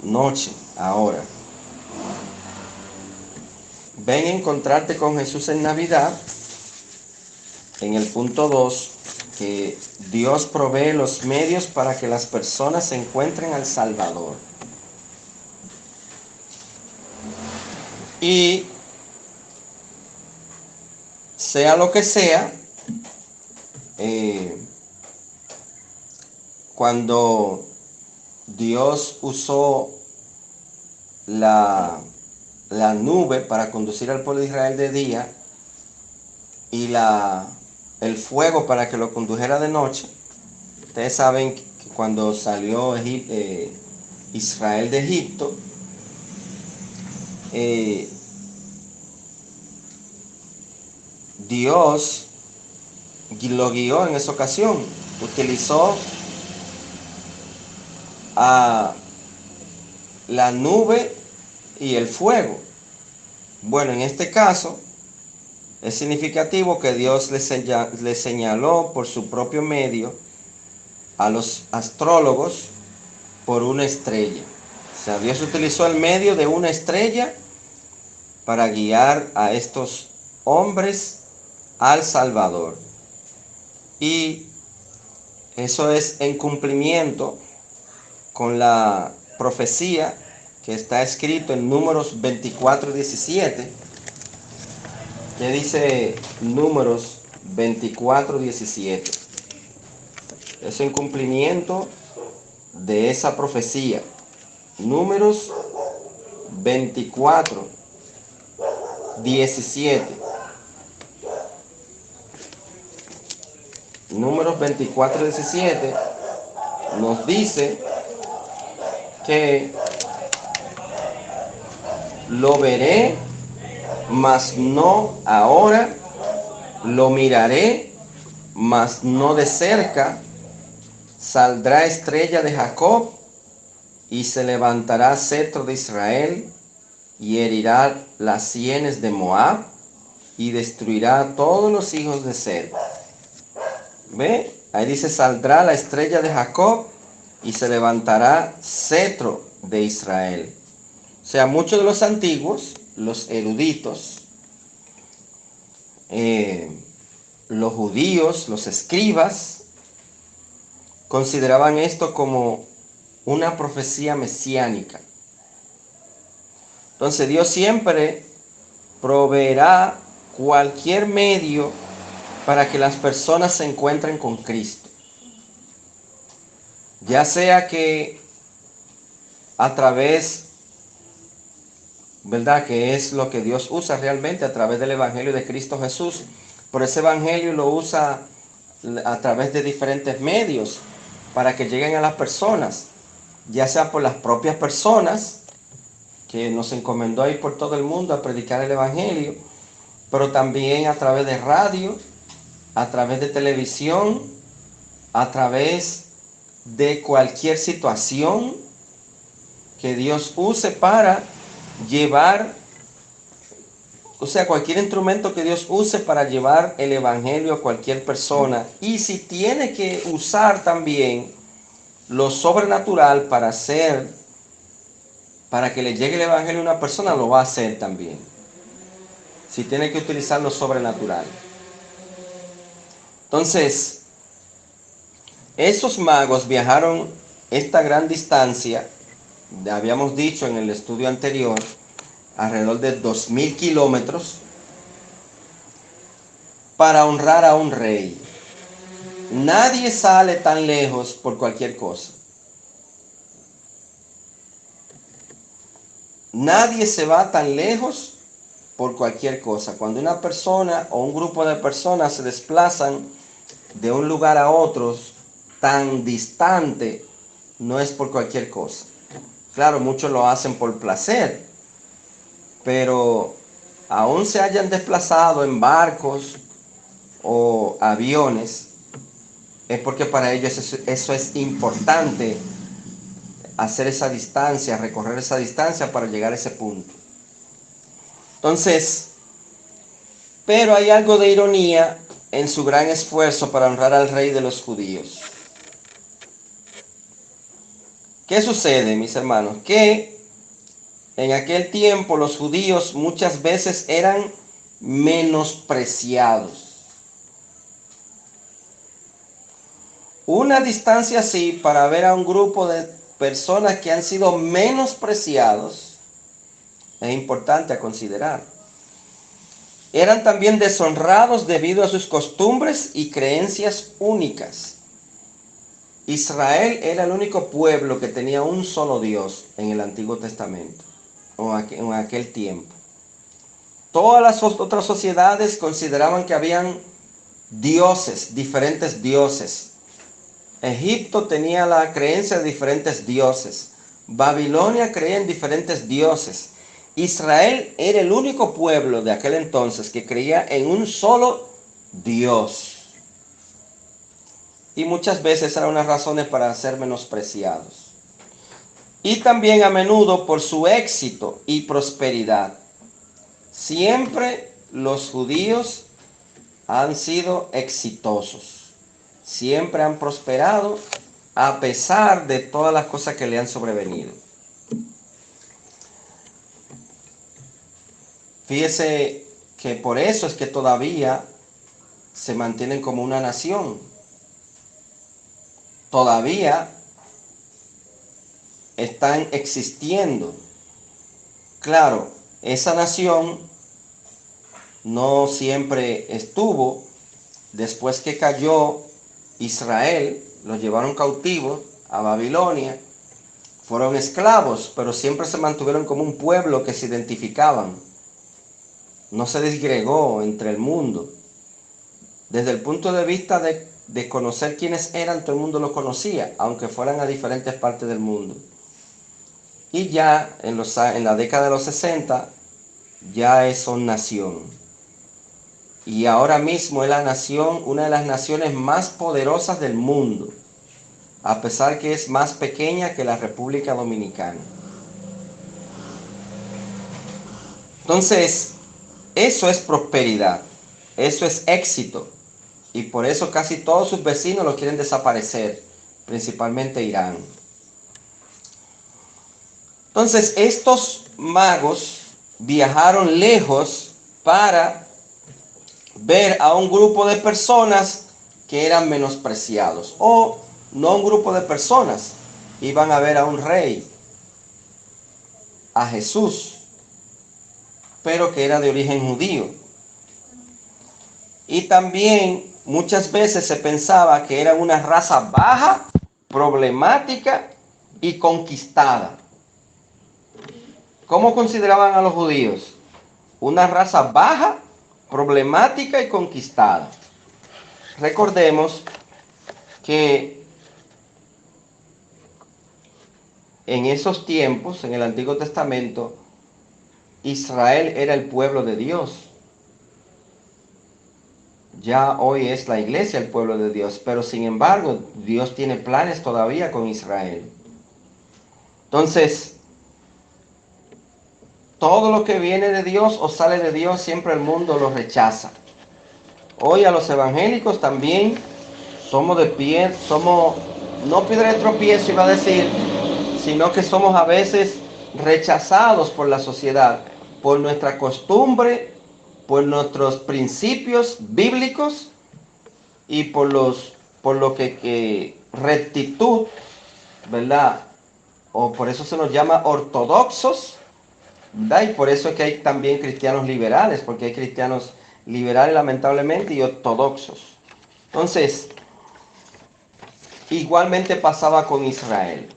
noche, ahora. Ven a encontrarte con Jesús en Navidad, en el punto 2, que Dios provee los medios para que las personas se encuentren al Salvador. Y sea lo que sea, cuando Dios usó la nube para conducir al pueblo de Israel de día y el fuego para que lo condujera de noche, ustedes saben que cuando salió Israel de Egipto, Dios lo guió en esa ocasión. Utilizó a la nube y el fuego. Bueno, en este caso es significativo que Dios le señaló por su propio medio a los astrólogos por una estrella. O sea, Dios utilizó el medio de una estrella para guiar a estos hombres al Salvador. Y eso es en cumplimiento con la profecía que está escrito en Números 24:17. que dice Números 24:17. Es en cumplimiento de esa profecía. Números 24:17. Números 24:17 nos dice que lo veré, mas no ahora, lo miraré, mas no de cerca, saldrá estrella de Jacob y se levantará cetro de Israel y herirá las sienes de Moab y destruirá a todos los hijos de Sed. ¿Ve? Ahí dice, saldrá la estrella de Jacob y se levantará cetro de Israel. O sea, muchos de los antiguos, los eruditos, los judíos, los escribas, consideraban esto como una profecía mesiánica. Entonces Dios siempre proveerá cualquier medio para que las personas se encuentren con Cristo. Ya sea que a través, ¿verdad? Que es lo que Dios usa realmente a través del Evangelio de Cristo Jesús. Por ese Evangelio lo usa a través de diferentes medios para que lleguen a las personas, ya sea por las propias personas, que nos encomendó a ir por todo el mundo a predicar el Evangelio, pero también a través de radio, a través de televisión, a través de cualquier situación que Dios use para llevar, o sea, cualquier instrumento que Dios use para llevar el Evangelio a cualquier persona. Y si tiene que usar también lo sobrenatural para que le llegue el Evangelio a una persona, lo va a hacer también. Si tiene que utilizar lo sobrenatural. Entonces, esos magos viajaron esta gran distancia, habíamos dicho en el estudio anterior, alrededor de 2000 kilómetros, para honrar a un rey. Nadie sale tan lejos por cualquier cosa. Nadie se va tan lejos por cualquier cosa. Cuando una persona o un grupo de personas se desplazan de un lugar a otro tan distante, no es por cualquier cosa. Claro, muchos lo hacen por placer, pero aún se hayan desplazado en barcos o aviones, es porque para ellos eso es importante, hacer esa distancia, recorrer esa distancia para llegar a ese punto. Entonces, pero hay algo de ironía en su gran esfuerzo para honrar al rey de los judíos. ¿Qué sucede, mis hermanos? Que en aquel tiempo los judíos muchas veces eran menospreciados. Una distancia así para ver a un grupo de personas que han sido menospreciados es importante a considerar. Eran también deshonrados debido a sus costumbres y creencias únicas. Israel era el único pueblo que tenía un solo Dios en el Antiguo Testamento, o en aquel tiempo. Todas las otras sociedades consideraban que habían dioses, diferentes dioses. Egipto tenía la creencia de diferentes dioses. Babilonia creía en diferentes dioses. Israel era el único pueblo de aquel entonces que creía en un solo Dios. Y muchas veces eran unas razones para ser menospreciados. Y también a menudo por su éxito y prosperidad. Siempre los judíos han sido exitosos. Siempre han prosperado a pesar de todas las cosas que le han sobrevenido. Fíjese que por eso es que todavía se mantienen como una nación. Todavía están existiendo. Claro, esa nación no siempre estuvo. Después que cayó Israel, los llevaron cautivos a Babilonia, fueron esclavos, pero siempre se mantuvieron como un pueblo que se identificaban. No se disgregó entre el mundo. Desde el punto de vista de conocer quiénes eran, todo el mundo los conocía, aunque fueran a diferentes partes del mundo. Y ya en la década de los 60, ya son nación. Y ahora mismo es la nación, una de las naciones más poderosas del mundo, a pesar que es más pequeña que la República Dominicana. Entonces, eso es prosperidad, eso es éxito. Y por eso casi todos sus vecinos los quieren desaparecer, principalmente Irán. Entonces, estos magos viajaron lejos para ver a un grupo de personas que eran menospreciados. O no un grupo de personas, iban a ver a un rey, a Jesús, pero que era de origen judío. Y también muchas veces se pensaba que era una raza baja, problemática y conquistada. ¿Cómo consideraban a los judíos? Una raza baja, problemática y conquistada. Recordemos que en esos tiempos, en el Antiguo Testamento, Israel era el pueblo de Dios. Ya hoy es la iglesia el pueblo de Dios, pero sin embargo, Dios tiene planes todavía con Israel. Entonces, todo lo que viene de Dios o sale de Dios, siempre el mundo lo rechaza. Hoy a los evangélicos también somos de pie, somos, no piedra de tropiezo iba a decir, sino que somos a veces rechazados por la sociedad, por nuestra costumbre, por nuestros principios bíblicos y por lo que rectitud, ¿verdad? O por eso se nos llama ortodoxos, ¿verdad? Y por eso es que hay también cristianos liberales, porque hay cristianos liberales lamentablemente y ortodoxos. Entonces, igualmente pasaba con Israel.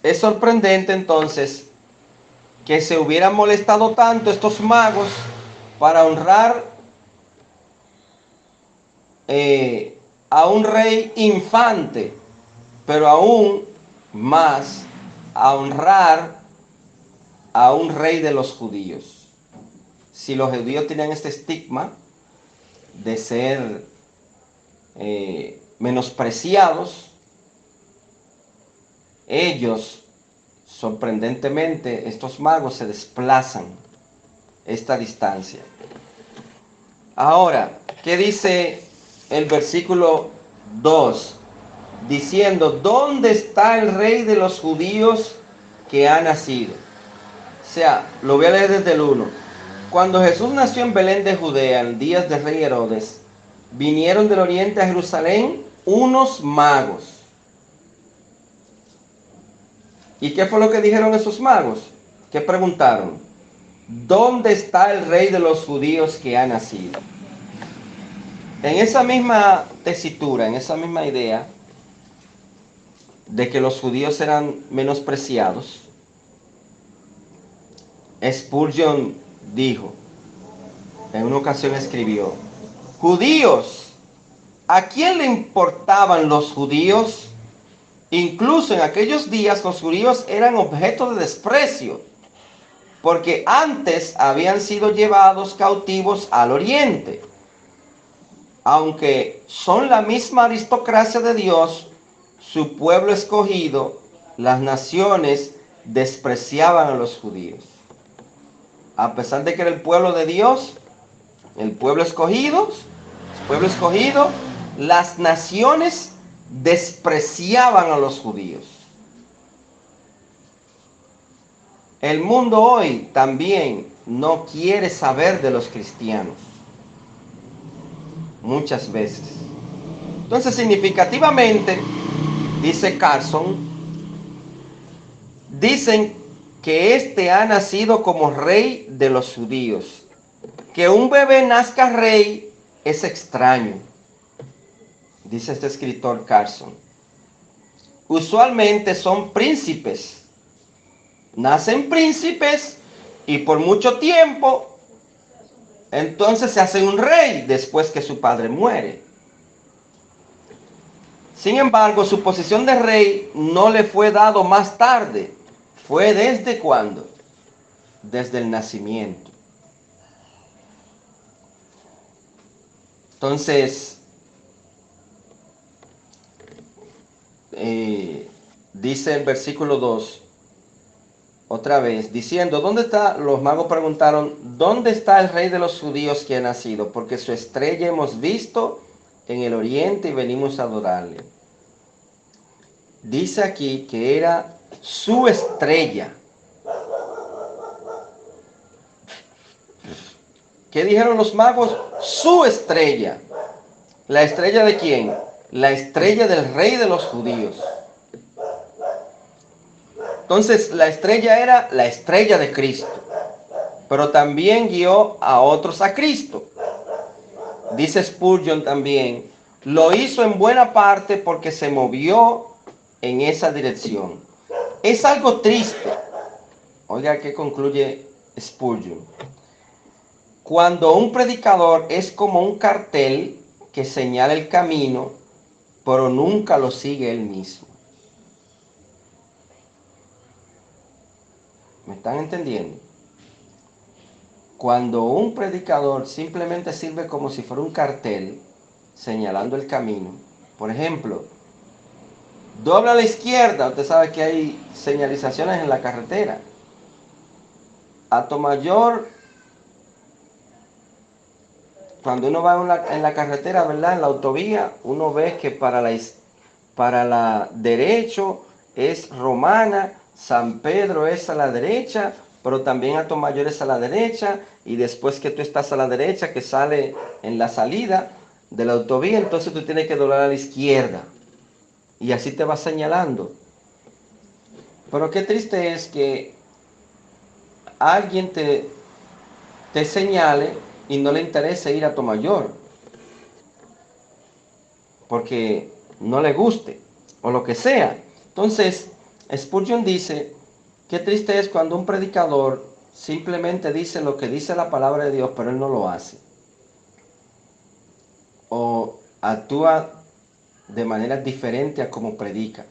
Es sorprendente entonces que se hubieran molestado tanto estos magos para honrar a un rey infante, pero aún más a honrar a un rey de los judíos. Si los judíos tenían este estigma de ser menospreciados, ellos, sorprendentemente, estos magos se desplazan esta distancia. Ahora, ¿qué dice el versículo 2 diciendo, ¿dónde está el rey de los judíos que ha nacido? O sea, lo voy a leer desde el 1. Cuando Jesús nació en Belén de Judea, en días del rey Herodes, vinieron del oriente a Jerusalén unos magos. ¿Y qué fue lo que dijeron esos magos? ¿Qué preguntaron? ¿Dónde está el rey de los judíos que ha nacido? En esa misma tesitura, en esa misma idea de que los judíos eran menospreciados, Spurgeon dijo, en una ocasión escribió, judíos, ¿a quién le importaban los judíos? Incluso en aquellos días los judíos eran objeto de desprecio, porque antes habían sido llevados cautivos al oriente. Aunque son la misma aristocracia de Dios, su pueblo escogido, las naciones despreciaban a los judíos. A pesar de que era el pueblo de Dios, el pueblo escogido, las naciones despreciaban a los judíos. El mundo hoy también no quiere saber de los cristianos. Muchas veces. Entonces, significativamente, dice Carson, dicen que este ha nacido como rey de los judíos. Que un bebé nazca rey es extraño, dice este escritor Carson. Usualmente son príncipes. Nacen príncipes y por mucho tiempo entonces se hace un rey después que su padre muere. Sin embargo, su posición de rey no le fue dado más tarde. ¿Fue desde cuándo? Desde el nacimiento. Entonces, dice el versículo 2, otra vez, diciendo, ¿dónde está? Los magos preguntaron, ¿dónde está el rey de los judíos que ha nacido? Porque su estrella hemos visto en el oriente y venimos a adorarle. Dice aquí que era su estrella. ¿Qué dijeron los magos? Su estrella. ¿La estrella de quién? La estrella del rey de los judíos. Entonces, la estrella era la estrella de Cristo, pero también guió a otros a Cristo. Dice Spurgeon también, lo hizo en buena parte porque se movió en esa dirección. Es algo triste. Oiga que concluye Spurgeon. Cuando un predicador es como un cartel que señala el camino, pero nunca lo sigue él mismo. ¿Me están entendiendo? Cuando un predicador simplemente sirve como si fuera un cartel señalando el camino, por ejemplo, dobla a la izquierda, usted sabe que hay señalizaciones en la carretera. Atomayor, cuando uno va en la carretera, ¿verdad? En la autovía, uno ve que para la derecho es Romana, San Pedro es a la derecha, pero también Atomayor es a la derecha, y después que tú estás a la derecha, que sale en la salida de la autovía, entonces tú tienes que doblar a la izquierda. Y así te va señalando. Pero qué triste es que alguien te señale y no le interese ir a Atomayor, porque no le guste, o lo que sea. Entonces, Spurgeon dice, qué triste es cuando un predicador simplemente dice lo que dice la palabra de Dios, pero él no lo hace. O actúa de manera diferente a como predica.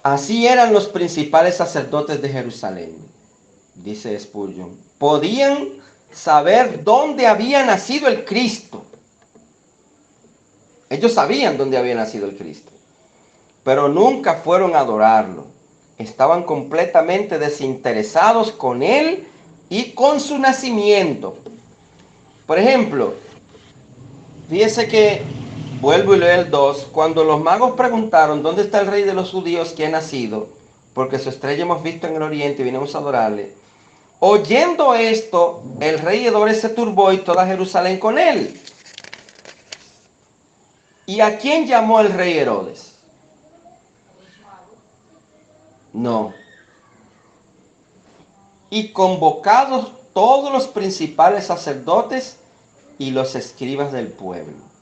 Así eran los principales sacerdotes de Jerusalén, dice Spurgeon. Podían saber dónde había nacido el Cristo. Ellos sabían dónde había nacido el Cristo, pero nunca fueron a adorarlo. Estaban completamente desinteresados con él y con su nacimiento. Por ejemplo, fíjese que Vuelvo y leo el 2. Cuando los magos preguntaron, ¿dónde está el rey de los judíos que ha nacido? Porque su estrella hemos visto en el oriente y vinimos a adorarle. Oyendo esto, el rey Herodes se turbó y toda Jerusalén con él. ¿Y a quién llamó el rey Herodes? No. Y convocados todos los principales sacerdotes y los escribas del pueblo.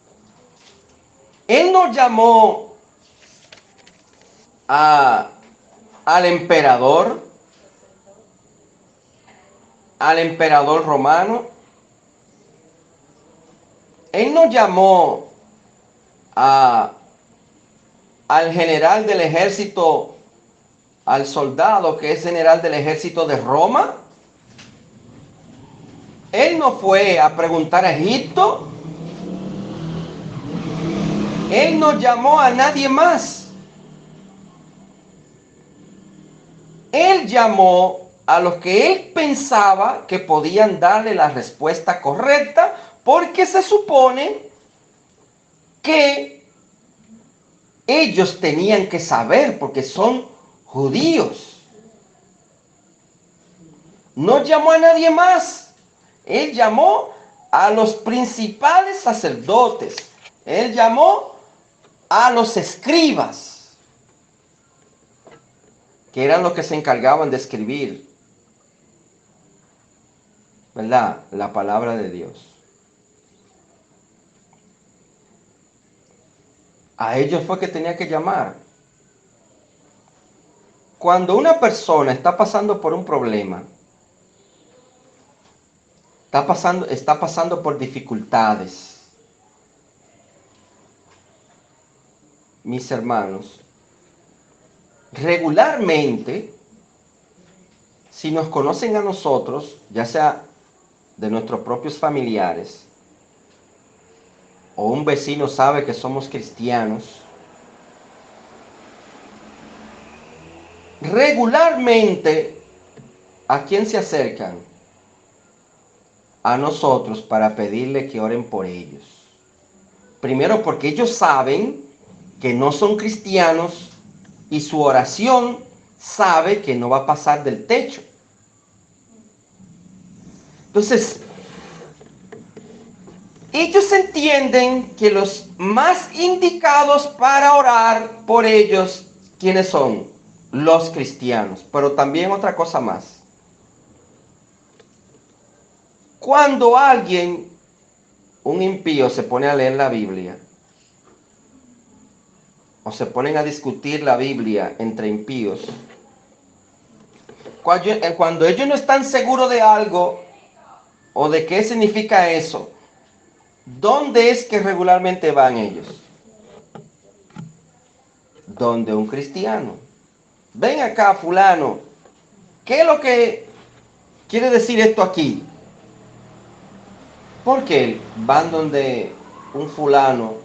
Él no llamó a, al emperador romano. Él no llamó a, al general del ejército, al soldado que es general del ejército de Roma. Él no fue a preguntar a Egipto. Él no llamó a nadie más. Él llamó a los que él pensaba que podían darle la respuesta correcta, porque se supone que ellos tenían que saber, porque son judíos. No llamó a nadie más. Él llamó a los principales sacerdotes. Él llamó a los escribas, que eran los que se encargaban de escribir, ¿verdad?, la palabra de Dios. A ellos fue que tenía que llamar. Cuando una persona está pasando por un problema, está pasando por dificultades, mis hermanos, regularmente, si nos conocen a nosotros, ya sea de nuestros propios familiares, o un vecino sabe que somos cristianos, regularmente, ¿a quién se acercan? A nosotros para pedirle que oren por ellos. Primero porque ellos saben que no son cristianos y su oración sabe que no va a pasar del techo. Entonces, ellos entienden que los más indicados para orar por ellos, ¿quiénes son? Los cristianos. Pero también otra cosa más. Cuando alguien, un impío, se pone a leer la Biblia, o se ponen a discutir la Biblia entre impíos, cuando ellos no están seguros de algo, o de qué significa eso, ¿dónde es que regularmente van ellos? Donde un cristiano. Ven acá, fulano, ¿qué es lo que quiere decir esto aquí? Porque van donde un fulano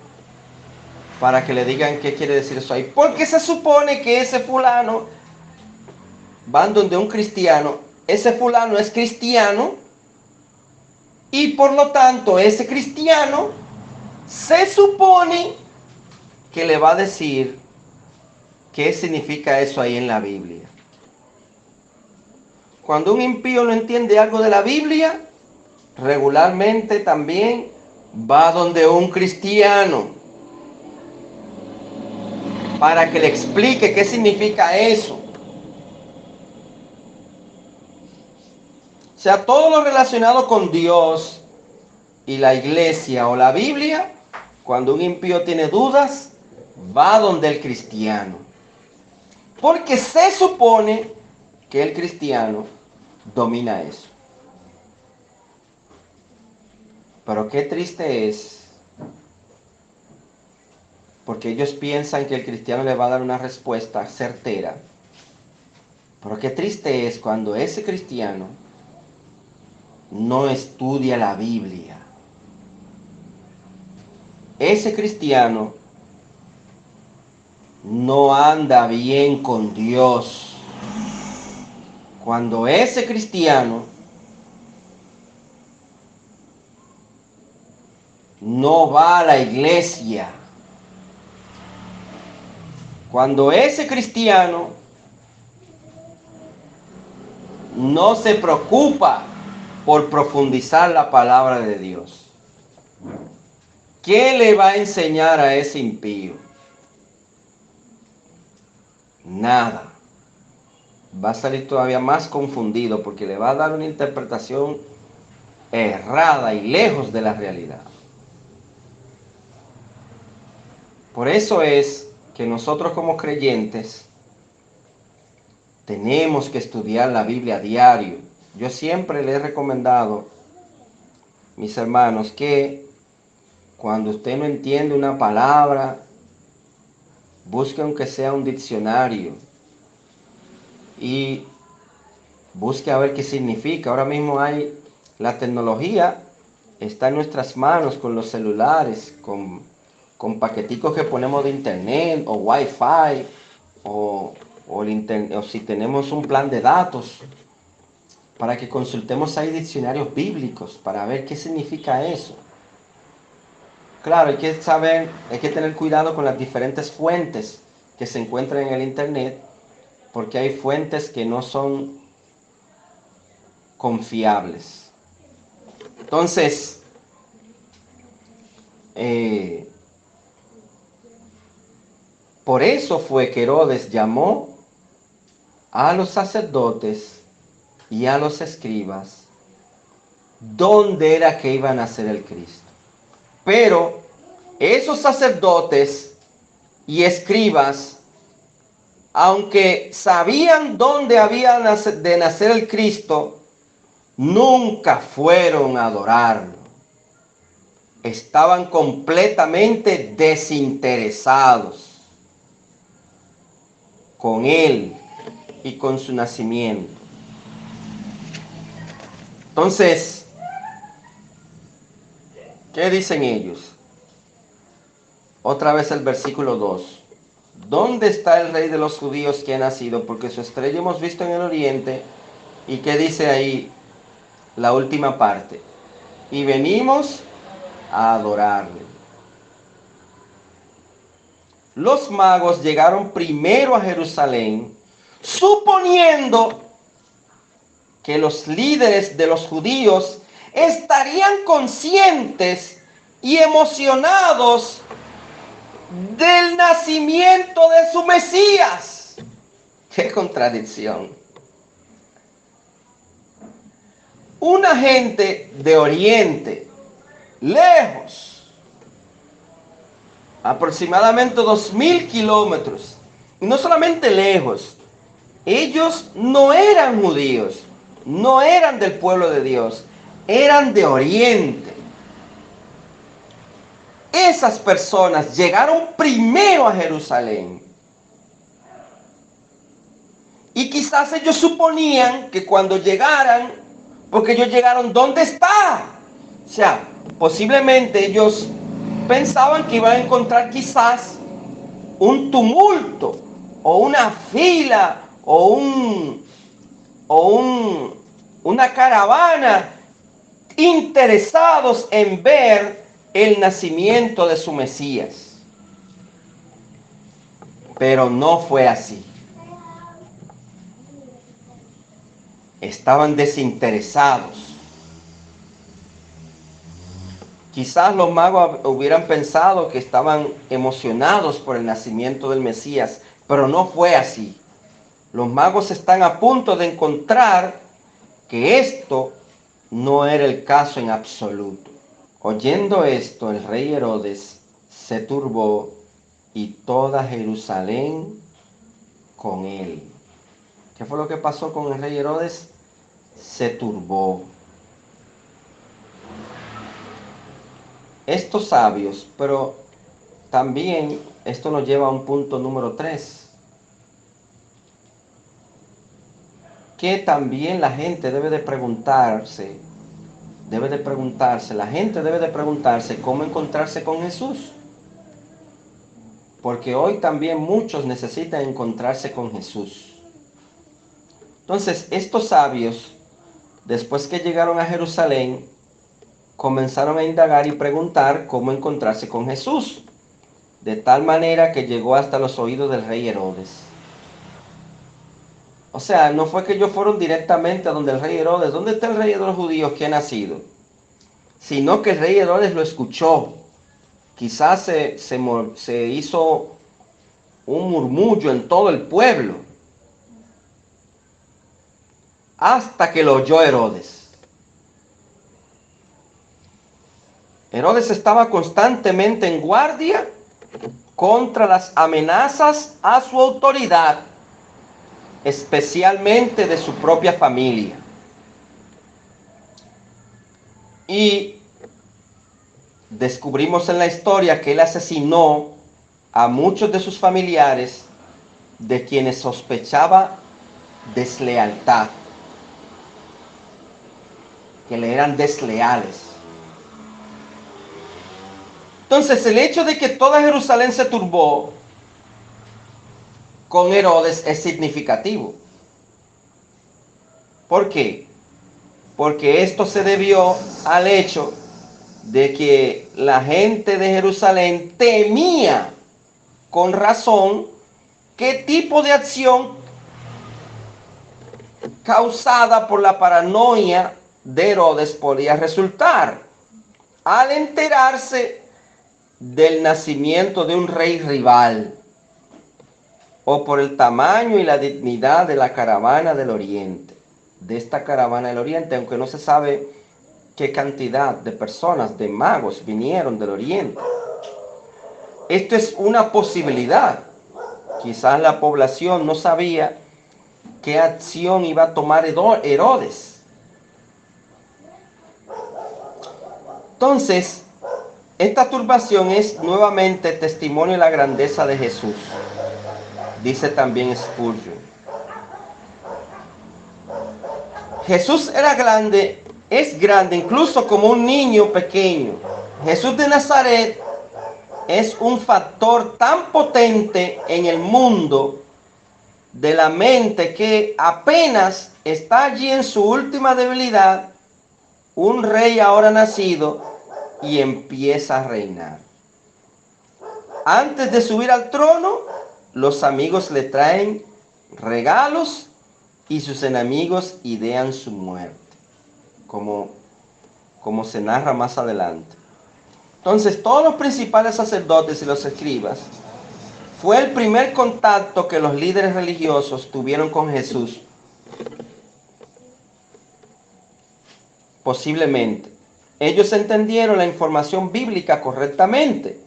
para que le digan qué quiere decir eso ahí. Porque se supone que ese fulano, van donde un cristiano, ese fulano es cristiano y por lo tanto ese cristiano se supone que le va a decir qué significa eso ahí en la Biblia. Cuando un impío no entiende algo de la Biblia, regularmente también va donde un cristiano para que le explique qué significa eso. O sea, todo lo relacionado con Dios y la iglesia o la Biblia, cuando un impío tiene dudas, va donde el cristiano. Porque se supone que el cristiano domina eso. Pero qué triste es, porque ellos piensan que el cristiano le va a dar una respuesta certera. Pero qué triste es cuando ese cristiano no estudia la Biblia. Ese cristiano no anda bien con Dios. Cuando ese cristiano no va a la iglesia, Cuando ese cristiano no se preocupa por profundizar la palabra de Dios, ¿qué le va a enseñar a ese impío? Nada. Va a salir todavía más confundido porque le va a dar una interpretación errada y lejos de la realidad. Por eso es que nosotros como creyentes tenemos que estudiar la Biblia a diario. Yo siempre le he recomendado, mis hermanos, que cuando usted no entiende una palabra, busque aunque sea un diccionario y busque a ver qué significa. Ahora mismo hay la tecnología, está en nuestras manos con los celulares, con paqueticos que ponemos de internet o wifi o si tenemos un plan de datos para que consultemos ahí diccionarios bíblicos para ver qué significa eso. Claro, hay que saber, hay que tener cuidado con las diferentes fuentes que se encuentran en el internet, porque hay fuentes que no son confiables. Entonces, por eso fue que Herodes llamó a los sacerdotes y a los escribas dónde era que iba a nacer el Cristo. Pero esos sacerdotes y escribas, aunque sabían dónde había de nacer el Cristo, nunca fueron a adorarlo. Estaban completamente desinteresados con él y con su nacimiento. Entonces, ¿qué dicen ellos? Otra vez el versículo 2. ¿Dónde está el rey de los judíos que ha nacido? Porque su estrella hemos visto en el oriente. ¿Y qué dice ahí la última parte? Y venimos a adorarle. Los magos llegaron primero a Jerusalén, suponiendo que los líderes de los judíos estarían conscientes y emocionados del nacimiento de su Mesías. ¡Qué contradicción! Una gente de Oriente, lejos, aproximadamente 2000 kilómetros, y no solamente lejos, ellos no eran judíos, no eran del pueblo de Dios, eran de Oriente. Esas personas llegaron primero a Jerusalén. Y quizás ellos suponían que cuando llegaran, porque ellos llegaron, ¿dónde está? O sea, posiblemente ellos pensaban que iban a encontrar quizás un tumulto, o una fila, una caravana interesados en ver el nacimiento de su Mesías. Pero no fue así. Estaban desinteresados. Quizás los magos hubieran pensado que estaban emocionados por el nacimiento del Mesías, pero no fue así. Los magos están a punto de encontrar que esto no era el caso en absoluto. Oyendo esto, el rey Herodes se turbó y toda Jerusalén con él. ¿Qué fue lo que pasó con el rey Herodes? Se turbó. Estos sabios, pero también esto nos lleva a un punto número 3, que también la gente debe de preguntarse, la gente debe de preguntarse cómo encontrarse con Jesús. Porque hoy también muchos necesitan encontrarse con Jesús. Entonces, estos sabios, después que llegaron a Jerusalén, comenzaron a indagar y preguntar cómo encontrarse con Jesús. de tal manera que llegó hasta los oídos del rey Herodes. O sea, no fue que ellos fueron directamente a donde el rey Herodes, ¿dónde está el rey de los judíos que ha nacido? Sino que el rey Herodes lo escuchó. Quizás se hizo un murmullo en todo el pueblo, hasta que lo oyó Herodes. Herodes estaba constantemente en guardia contra las amenazas a su autoridad, especialmente de su propia familia. Y descubrimos en la historia que él asesinó a muchos de sus familiares de quienes sospechaba deslealtad, que le eran desleales. Entonces, el hecho de que toda Jerusalén se turbó con Herodes es significativo. ¿Por qué? Porque esto se debió al hecho de que la gente de Jerusalén temía con razón qué tipo de acción causada por la paranoia de Herodes podía resultar al enterarse del nacimiento de un rey rival, o por el tamaño y la dignidad de la caravana del Oriente, de esta caravana del Oriente, aunque no se sabe qué cantidad de personas, de magos, vinieron del Oriente. Esto es una posibilidad. Quizás la población no sabía qué acción iba a tomar Herodes. Entonces, esta turbación es nuevamente testimonio de la grandeza de Jesús, dice también Spurgeon. Jesús era grande, es grande incluso como un niño pequeño. Jesús de Nazaret es un factor tan potente en el mundo de la mente que apenas está allí en su última debilidad, un rey ahora nacido, y empieza a reinar. Antes de subir al trono, los amigos le traen regalos y sus enemigos idean su muerte, como se narra más adelante. Entonces, todos los principales sacerdotes y los escribas fue el primer contacto que los líderes religiosos tuvieron con Jesús. Posiblemente. Ellos entendieron la información bíblica correctamente.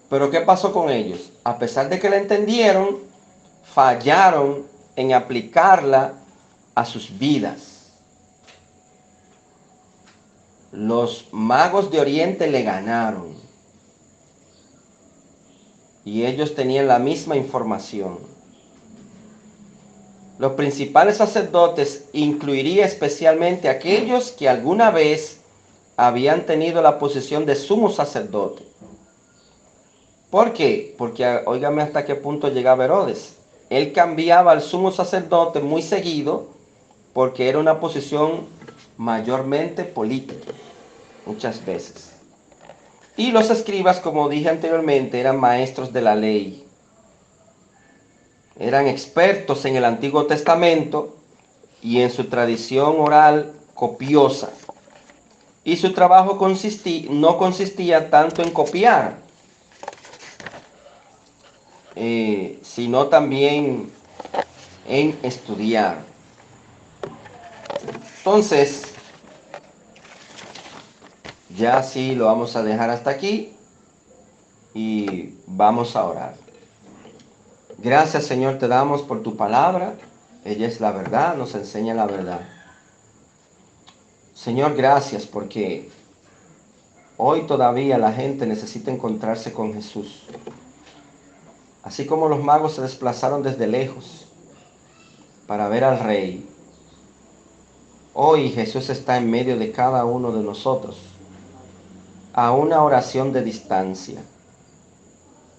Pero ¿qué pasó con ellos? A pesar de que la entendieron, fallaron en aplicarla a sus vidas. Los magos de Oriente le ganaron. Y ellos tenían la misma información. Los principales sacerdotes incluiría especialmente aquellos que alguna vez habían tenido la posición de sumo sacerdote. ¿Por qué? Porque óigame hasta qué punto llegaba Herodes. Él cambiaba al sumo sacerdote muy seguido porque era una posición mayormente política, muchas veces. Y los escribas, como dije anteriormente, eran maestros de la ley. Eran expertos en el Antiguo Testamento y en su tradición oral copiosa. Y su trabajo no consistía tanto en copiar, sino también en estudiar. Entonces, ya sí lo vamos a dejar hasta aquí y vamos a orar. Gracias, Señor, te damos por tu palabra. Ella es la verdad, nos enseña la verdad. Señor, gracias porque hoy todavía la gente necesita encontrarse con Jesús. Así como los magos se desplazaron desde lejos para ver al Rey, hoy Jesús está en medio de cada uno de nosotros, a una oración de distancia,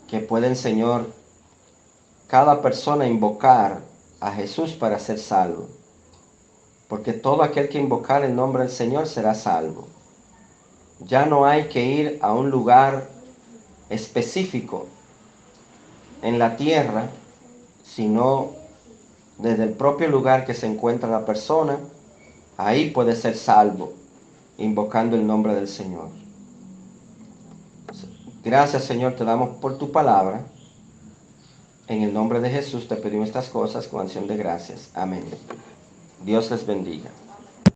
que pueden, Señor, cada persona invocar a Jesús para ser salvo. Porque todo aquel que invocar el nombre del Señor será salvo. Ya no hay que ir a un lugar específico en la tierra, sino desde el propio lugar que se encuentra la persona, ahí puede ser salvo, invocando el nombre del Señor. Gracias, Señor, te damos por tu palabra. En el nombre de Jesús te pedimos estas cosas con acción de gracias. Amén. Dios les bendiga.